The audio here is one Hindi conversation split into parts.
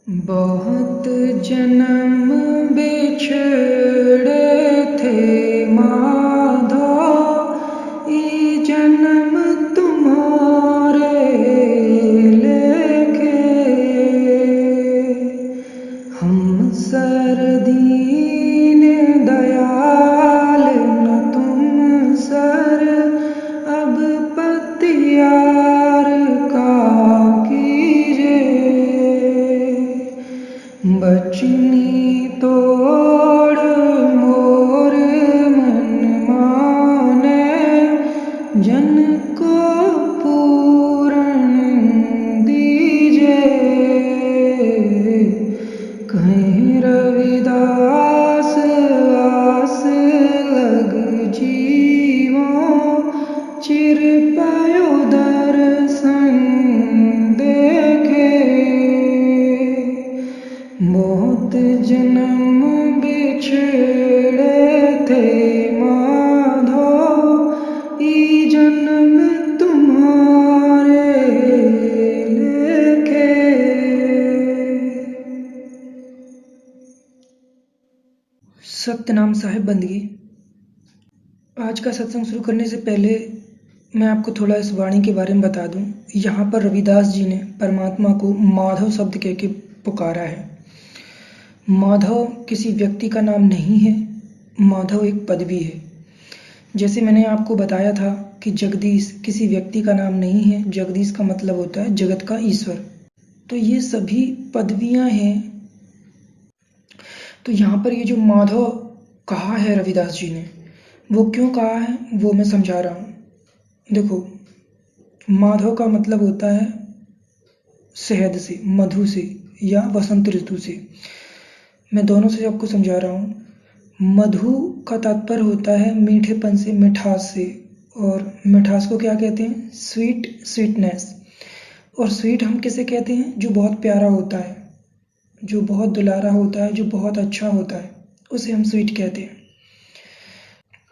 बहुत जन्म बिछड़े थे माधव, ई जन्म तुम्हारे लेके। हम सरदीन दयाल न तुम सर, अब पतियार का कीजिए। बचनी तोड़ मोर मन माने, जन को पूरन दीजिए। कहीं रविदास आस लग जीवों, चिर पायो दर्शन देखे। बहुत जन्म बिछड़े थे माधव, ई जन्म तुम्हारे लेखे। सत्यनाम साहिब बंदगी। आज का सत्संग शुरू करने से पहले मैं आपको थोड़ा इस वाणी के बारे में बता दूं। यहाँ पर रविदास जी ने परमात्मा को माधव शब्द कह के पुकारा है। माधव किसी व्यक्ति का नाम नहीं है, माधव एक पदवी है। जैसे मैंने आपको बताया था कि जगदीश किसी व्यक्ति का नाम नहीं है, जगदीश का मतलब होता है जगत का ईश्वर। तो ये सभी पदवियां हैं। तो यहाँ पर ये जो माधव कहा है रविदास जी ने, वो क्यों कहा है वो मैं समझा रहा हूँ। देखो, माधव का मतलब होता है शहद से, मधु से या वसंत ऋतु से। मैं दोनों से आपको समझा रहा हूँ। मधु का तात्पर्य होता है मीठेपन से, मिठास से। और मिठास को क्या कहते हैं? Sweet, sweetness. और स्वीट हम किसे कहते हैं? जो बहुत प्यारा होता है, जो बहुत दुलारा होता है, जो बहुत अच्छा होता है, उसे हम स्वीट कहते हैं।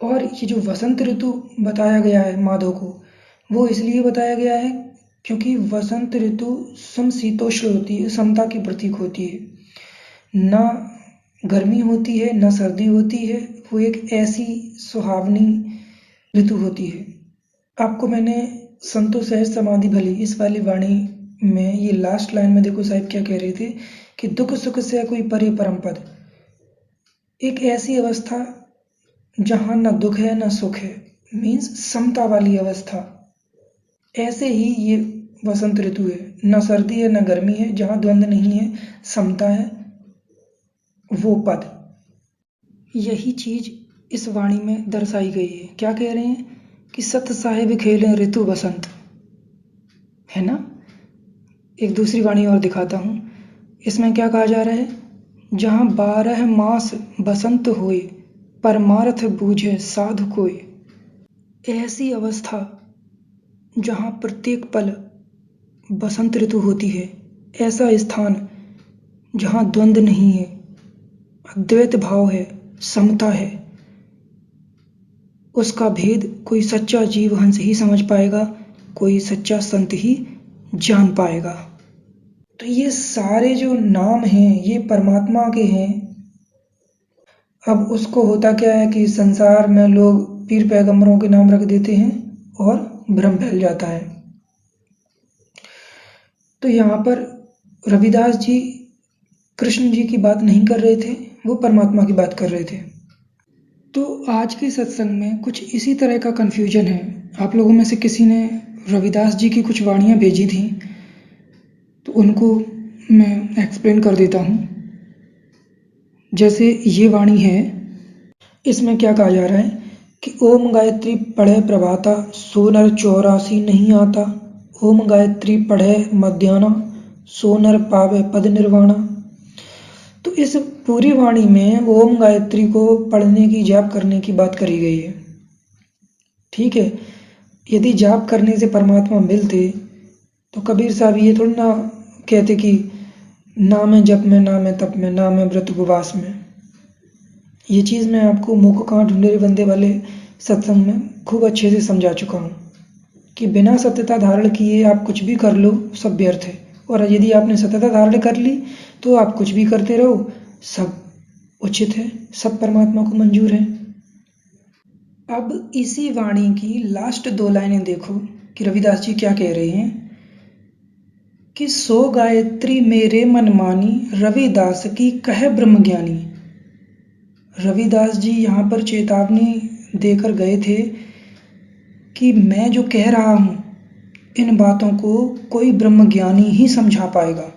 और ये जो वसंत ऋतु बताया गया है माधव को, वो इसलिए बताया गया है क्योंकि वसंत ऋतु समशीतोष्ण होती है, समता की प्रतीक होती है। ना गर्मी होती है ना सर्दी होती है, वो एक ऐसी सुहावनी ऋतु होती है। आपको मैंने संतो सहज समाधि भली इस वाली वाणी में ये लास्ट लाइन में देखो साहिब क्या कह रहे थे कि दुख सुख से कोई परे परम पद। एक ऐसी अवस्था जहाँ न दुख है न सुख है, मीन्स समता वाली अवस्था। ऐसे ही ये वसंत ऋतु है, न सर्दी है न गर्मी है, जहाँ द्वंद्व नहीं है, समता है, वो पद। यही चीज इस वाणी में दर्शाई गई है। क्या कह रहे हैं कि सत साहिब खेले ऋतु बसंत, है ना। एक दूसरी वाणी और दिखाता हूँ। इसमें क्या कहा जा रहा है? जहाँ 12 मास बसंत होए, परमार्थ बूझे साधु कोय। ऐसी अवस्था जहाँ प्रत्येक पल बसंत ऋतु होती है, ऐसा स्थान जहाँ द्वंद्व नहीं है, अद्वैत भाव है, समता है, उसका भेद कोई सच्चा जीव हंस ही समझ पाएगा, कोई सच्चा संत ही जान पाएगा। तो ये सारे जो नाम हैं ये परमात्मा के हैं। अब उसको होता क्या है कि संसार में लोग पीर पैगंबरों के नाम रख देते हैं और भ्रम फैल जाता है। तो यहाँ पर रविदास जी कृष्ण जी की बात नहीं कर रहे थे, वो परमात्मा की बात कर रहे थे। तो आज के सत्संग में कुछ इसी तरह का कन्फ्यूजन है। आप लोगों में से किसी ने रविदास जी की कुछ वाणियाँ भेजी थी, तो उनको मैं एक्सप्लेन कर देता हूँ। जैसे ये वाणी है, इसमें क्या कहा जा रहा है कि ओम गायत्री पढ़े प्रभाता, सो नर 84 नहीं आता। ओम गायत्री पढ़े मध्याह्ना, सो नर पावे पद निर्वाणा। तो इस पूरी वाणी में ओम गायत्री को पढ़ने की, जाप करने की बात करी गई है। ठीक है, यदि जाप करने से परमात्मा मिलते तो कबीर साहब ये थोड़ी ना कहते कि ना मैं जप में, ना मैं तप में, ना मैं व्रत उपवास में। ये चीज़ मैं आपको मुख कहाँ ढूंढे बंदे वाले सत्संग में खूब अच्छे से समझा चुका हूँ कि बिना सत्यता धारण किए आप कुछ भी कर लो, सब व्यर्थ है और यदि आपने सतता धारण कर ली तो आप कुछ भी करते रहो, सब उचित है, सब परमात्मा को मंजूर है। अब इसी वाणी की लास्ट 2 लाइनें देखो कि रविदास जी क्या कह रहे हैं कि सो गायत्री मेरे मन मानी, रविदास की कहे ब्रह्म ज्ञानी। रविदास जी यहाँ पर चेतावनी देकर गए थे कि मैं जो कह रहा हूँ इन बातों को कोई ब्रह्म ज्ञानी ही समझा पाएगा।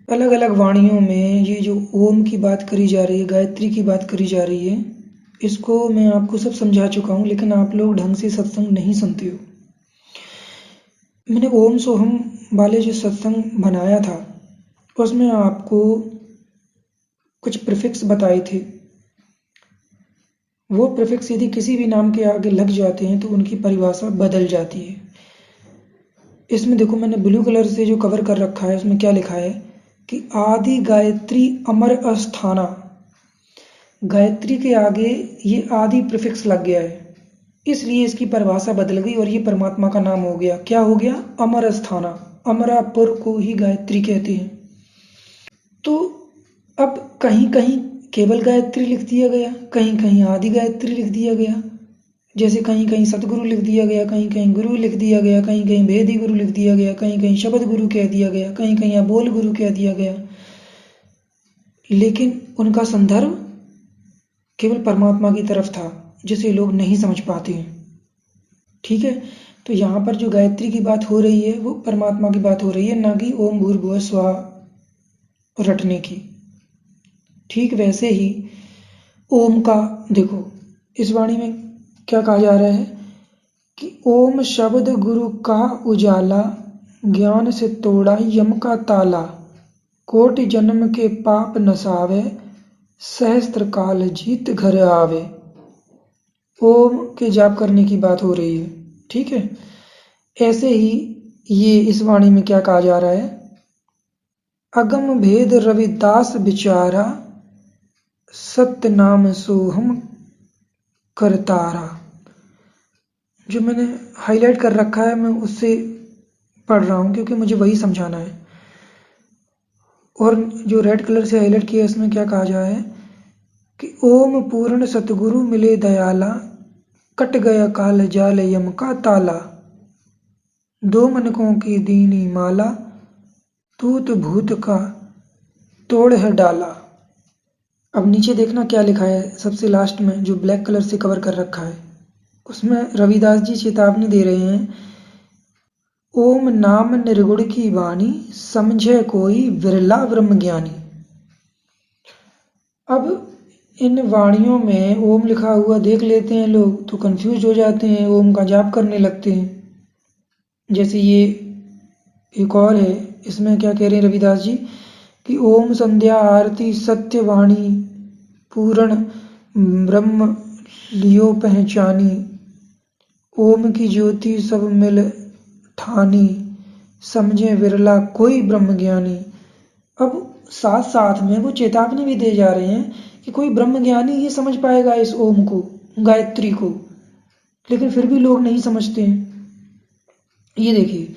अलग अलग वाणियों में ये जो ओम की बात करी जा रही है, गायत्री की बात करी जा रही है, इसको मैं आपको सब समझा चुका हूँ, लेकिन आप लोग ढंग से सत्संग नहीं सुनते हो। मैंने ओम सोहम वाले जो सत्संग बनाया था उसमें आपको कुछ प्रीफिक्स बताए थे। वो प्रीफिक्स यदि किसी भी नाम के आगे लग जाते हैं तो उनकी परिभाषा बदल जाती है। इसमें देखो मैंने ब्लू कलर से जो कवर कर रखा है उसमें क्या लिखा है कि आदि गायत्री अमर अस्थाना। गायत्री के आगे ये आदि प्रीफिक्स लग गया है, इसलिए इसकी परिभाषा बदल गई और ये परमात्मा का नाम हो गया। क्या हो गया? अमर अस्थाना। अमरापुर को ही गायत्री कहते हैं। तो अब कहीं कहीं केवल गायत्री लिख दिया गया, कहीं कहीं आदि गायत्री लिख दिया गया, जैसे कहीं कहीं सतगुरु लिख दिया गया, कहीं कहीं गुरु लिख दिया गया, कहीं कहीं भेदी गुरु लिख दिया गया, कहीं कहीं शब्द गुरु कह दिया गया, कहीं कहीं अबोल गुरु कह दिया गया, लेकिन उनका संदर्भ केवल परमात्मा की तरफ था, जिसे लोग नहीं समझ पाते हैं। ठीक है, तो यहाँ पर जो गायत्री की बात हो रही है वो परमात्मा की बात हो रही है, ना कि ओम भूर्भुवः स्वः रटने की। ठीक वैसे ही ओम का देखो, इस वाणी में क्या कहा जा रहा है कि ओम शब्द गुरु का उजाला, ज्ञान से तोड़ा यम का ताला, कोटि जन्म के पाप नसावे, सहस्त्र काल जीत घर आवे। ओम के जाप करने की बात हो रही है। ठीक है, ऐसे ही ये इस वाणी में क्या कहा जा रहा है, अगम भेद रविदास विचारा, सत्य नाम सोहम करतारा। जो मैंने हाईलाइट कर रखा है मैं उससे पढ़ रहा हूँ क्योंकि मुझे वही समझाना है। और जो रेड कलर से हाईलाइट किया इसमें क्या कहा जा रहा है कि ओम पूर्ण सतगुरु मिले दयाला, कट गया काल जाल यम का ताला, दो मनकों की दीनी माला, तूत भूत का तोड़ है डाला। अब नीचे देखना क्या लिखा है सबसे लास्ट में, जो ब्लैक कलर से कवर कर रखा है, उसमें रविदास जी चेतावनी दे रहे हैं, ओम नाम निर्गुण की वाणी, समझे कोई विरला ब्रह्म ज्ञानी। अब इन वाणियों में ओम लिखा हुआ देख लेते हैं लोग तो कंफ्यूज हो जाते हैं, ओम का जाप करने लगते हैं। जैसे ये एक और है, इसमें क्या कह रहे हैं रविदास जी कि ओम संध्या आरती सत्य वाणी, पूर्ण ब्रह्म लियो पहचानी, ओम की ज्योति सब मिल ठानी, समझे विरला कोई ब्रह्म ज्ञानी। अब साथ साथ में वो चेतावनी भी दे जा रहे हैं कि कोई ब्रह्म ज्ञानी ही समझ पाएगा इस ओम को, गायत्री को, लेकिन फिर भी लोग नहीं समझते हैं। ये देखिए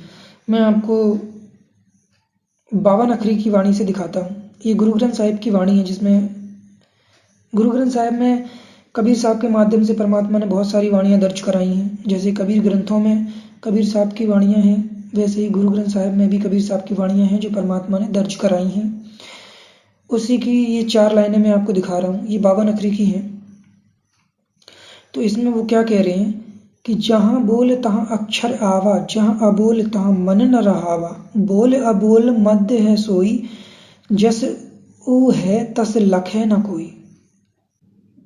मैं आपको बाबा नखरी की वाणी से दिखाता हूँ। ये गुरु ग्रंथ साहिब की वाणी है, जिसमें गुरु ग्रंथ साहिब में कबीर साहब के माध्यम से परमात्मा ने बहुत सारी वाणियाँ दर्ज कराई हैं। जैसे कबीर ग्रंथों में कबीर साहब की वाणियाँ हैं, वैसे ही गुरु ग्रंथ साहिब में भी कबीर साहब की वाणियाँ हैं जो परमात्मा ने दर्ज कराई हैं। उसी की ये 4 लाइनें मैं आपको दिखा रहा हूँ, ये बाबा नखरी की हैं। तो इसमें वो क्या कह रहे हैं कि जहाँ बोल तहाँ अक्षर आवा, जहाँ अबोल तहाँ मन न रहावा, बोल अबोल मध्य है सोई, जस ऊ है तस लखे न कोई।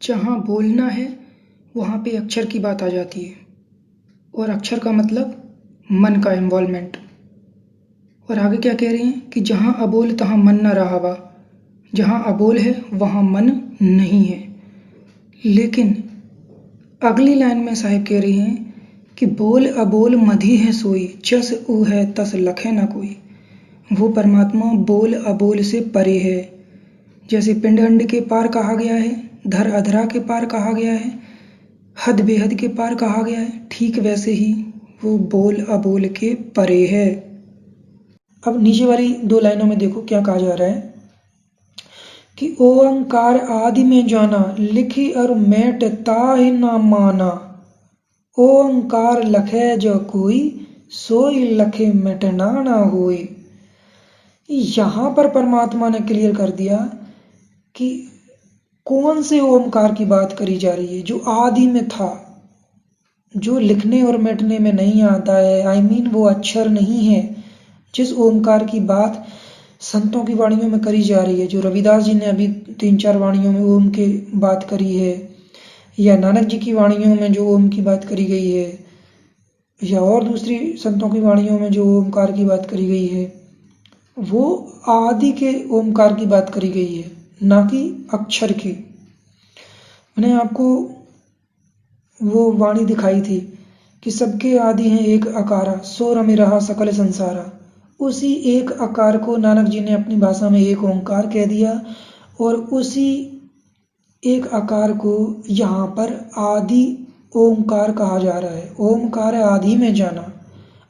जहाँ बोलना है वहाँ पे अक्षर की बात आ जाती है, और अक्षर का मतलब मन का इन्वॉल्वमेंट। और आगे क्या कह रहे हैं कि जहाँ अबोल तहाँ मन न रहावा, जहाँ अबोल है वहाँ मन नहीं है। लेकिन अगली लाइन में साहिब कह रहे हैं कि बोल अबोल मधी है सोई, जस ऊ है तस लखे न कोई। वो परमात्मा बोल अबोल से परे है। जैसे पिंड अंड के पार कहा गया है, धर अधरा के पार कहा गया है, हद बेहद के पार कहा गया है, ठीक वैसे ही वो बोल अबोल के परे है। अब नीचे वाली 2 लाइनों में देखो क्या कहा जा रहा है कि ओंकार आदि में जाना, लिखी और मेट ताहि ना माना। ओंकार लखे जो कोई, सोई लखे मिटना ना होई। यहाँ पर परमात्मा ने क्लियर कर दिया कि कौन से ओमकार की बात करी जा रही है, जो आदि में था, जो लिखने और मिटने में नहीं आता है, I mean वो अक्षर नहीं है। जिस ओमकार की बात संतों की वाणियों में करी जा रही है, जो रविदास जी ने अभी 3-4 वाणियों में ओम की बात करी है, या नानक जी की वाणियों में जो ओम की बात करी गई है, या और दूसरी संतों की वाणियों में जो ओमकार की बात करी गई है, वो आदि के ओमकार की बात करी गई है, ना कि अक्षर की। मैंने आपको वो वाणी दिखाई थी कि सबके आदि हैं एक अकारा, सो रमि रहा सकल संसारा। उसी एक आकार को नानक जी ने अपनी भाषा में एक ओंकार कह दिया, और उसी एक आकार को यहाँ पर आदि ओंकार कहा जा रहा है। ओमकार आदि में जाना,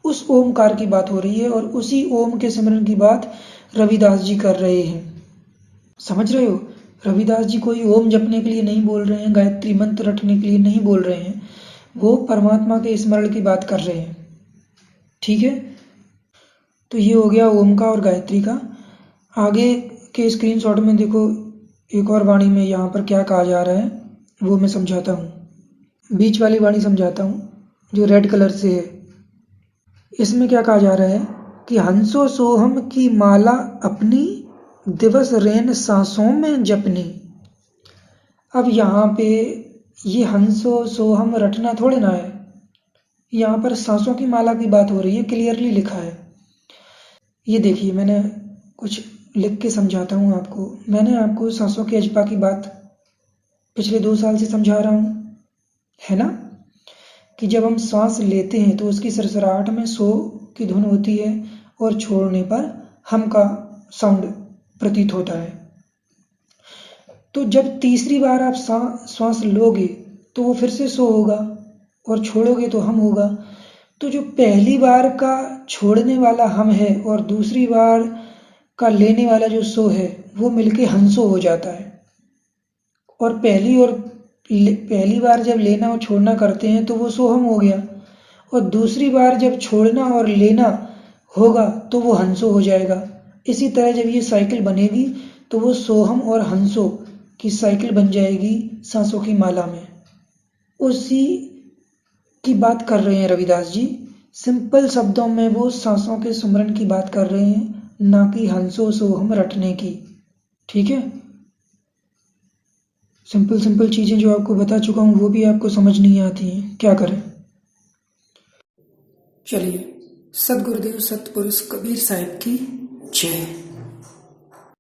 उस ओमकार की बात हो रही है, और उसी ओम के सिमरन की बात रविदास जी कर रहे हैं। समझ रहे हो? रविदास जी कोई ओम जपने के लिए नहीं बोल रहे हैं, गायत्री मंत्र रटने के लिए नहीं बोल रहे हैं, वो परमात्मा के स्मरण की बात कर रहे हैं। ठीक है, तो ये हो गया ओम का और गायत्री का। आगे के स्क्रीनशॉट में देखो, एक और वाणी में यहाँ पर क्या कहा जा रहा है वो मैं समझाता हूँ। बीच वाली वाणी समझाता हूँ जो रेड कलर से है। इसमें क्या कहा जा रहा है कि हंसो सोहम की माला अपनी, दिवस रेन सांसों में जपनी। अब यहाँ पे ये हंसो सोहम रटना थोड़े ना है, यहाँ पर सांसों की माला की बात हो रही है, क्लियरली लिखा है। ये देखिए, मैंने कुछ लिख के समझाता हूँ आपको। मैंने आपको सांसों के अजपा की बात पिछले 2 साल से समझा रहा हूँ, है ना, कि जब हम सांस लेते हैं तो उसकी सरसराहट में सो की धुन होती है, और छोड़ने पर हम का साउंड प्रतीत होता है। तो जब तीसरी बार आप श्वास लोगे तो वो फिर से सो होगा, और छोड़ोगे तो हम होगा। तो जो पहली बार का छोड़ने वाला हम है और दूसरी बार का लेने वाला जो सो है, वो मिलके हंसो हो जाता है। और पहली बार जब लेना और छोड़ना करते हैं तो वो सोहम हो गया, और दूसरी बार जब छोड़ना और लेना होगा तो वो हंसो हो जाएगा। इसी तरह जब ये साइकिल बनेगी तो वो सोहम और हंसो की साइकिल बन जाएगी सांसों की माला में। उसी की बात कर रहे हैं रविदास जी। सिंपल शब्दों में वो सांसों के सुमरन की बात कर रहे हैं, ना कि हंसो सोहम रटने की। ठीक है, सिंपल चीजें जो आपको बता चुका हूँ वो भी आपको समझ नहीं आती हैं, क्या करें। चलिए, सदगुरुदेव सतपुरुष कबीर साहिब की जय।